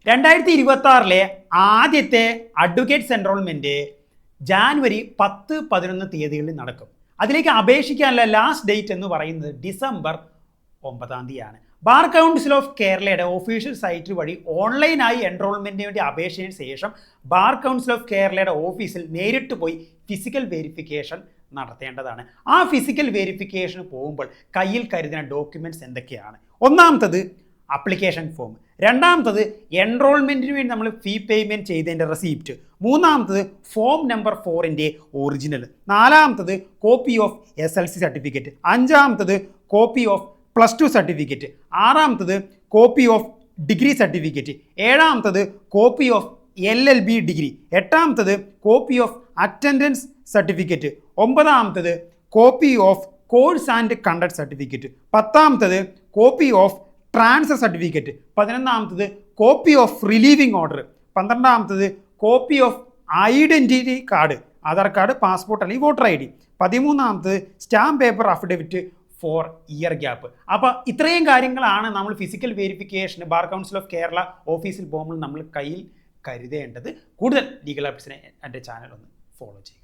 2026 ആദ്യത്തെ advocates enrolment January 10-11 തീയതികളിൽ നടക്കും. അതിലേക്ക് അപേക്ഷിക്കാനുള്ള ലാസ്റ്റ് ഡേറ്റ് എന്ന് പറയുന്നത് ഡിസംബർ 9 ബാർ കൗൺസിൽ ഓഫ് കേരളയുടെ ഒഫീഷ്യൽ സൈറ്റ് വഴി ഓൺലൈനായി എൻറോൾമെന്റിന് വേണ്ടി അപേക്ഷിച്ചതിന് ശേഷം ബാർ കൗൺസിൽ ഓഫ് കേരളയുടെ ഓഫീസിൽ നേരിട്ട് പോയി ഫിസിക്കൽ വെരിഫിക്കേഷൻ നടത്തേണ്ടതാണ്. ആ ഫിസിക്കൽ വെരിഫിക്കേഷന് പോകുമ്പോൾ കയ്യിൽ കരുതുന്ന ഡോക്യുമെന്റ്സ് എന്തൊക്കെയാണ്? ഒന്നാമത്തത് അപ്ലിക്കേഷൻ ഫോം, രണ്ടാമത്തത് എൻറോൾമെന്റിന് വേണ്ടി നമ്മൾ ഫീ പേയ്മെന്റ് ചെയ്തതിൻ്റെ റെസിപ്റ്റ്, മൂന്നാമത്തത് ഫോം നമ്പർ 4 ഒറിജിനൽ, നാലാമത്തത് കോപ്പി ഓഫ് SLC സർട്ടിഫിക്കറ്റ്, അഞ്ചാമത്തത് കോപ്പി ഓഫ് +2 സർട്ടിഫിക്കറ്റ്, ആറാമത്തത് കോപ്പി ഓഫ് ഡിഗ്രി സർട്ടിഫിക്കറ്റ്, ഏഴാമത്തത് കോപ്പി ഓഫ് LLB ഡിഗ്രി, എട്ടാമത്തത് കോപ്പി ഓഫ് അറ്റൻഡൻസ് സർട്ടിഫിക്കറ്റ്, ഒമ്പതാമത്തത് copy of course and conduct certificate, പത്താമത്തത് copy of transfer certificate, പതിനൊന്നാമത്തത് copy of relieving order, പന്ത്രണ്ടാമത്തത് copy of identity card, Aadhaar card, passport അല്ലെങ്കിൽ voter ID, പതിമൂന്നാമത്തത് stamp paper affidavit four year gap. അപ്പോൾ ഇത്രയും കാര്യങ്ങളാണ് നമ്മൾ ഫിസിക്കൽ വെരിഫിക്കേഷന് ബാർ കൗൺസിൽ ഓഫ് കേരള ഓഫീസിൽ പോകുമ്പോൾ നമ്മൾ കയ്യിൽ കരുതേണ്ടത്. കൂടുതൽ ലീഗൽ അപ്ഡേറ്റ്സിനെ എൻ്റെ ചാനൽ ഒന്ന് ഫോളോ ചെയ്യുക.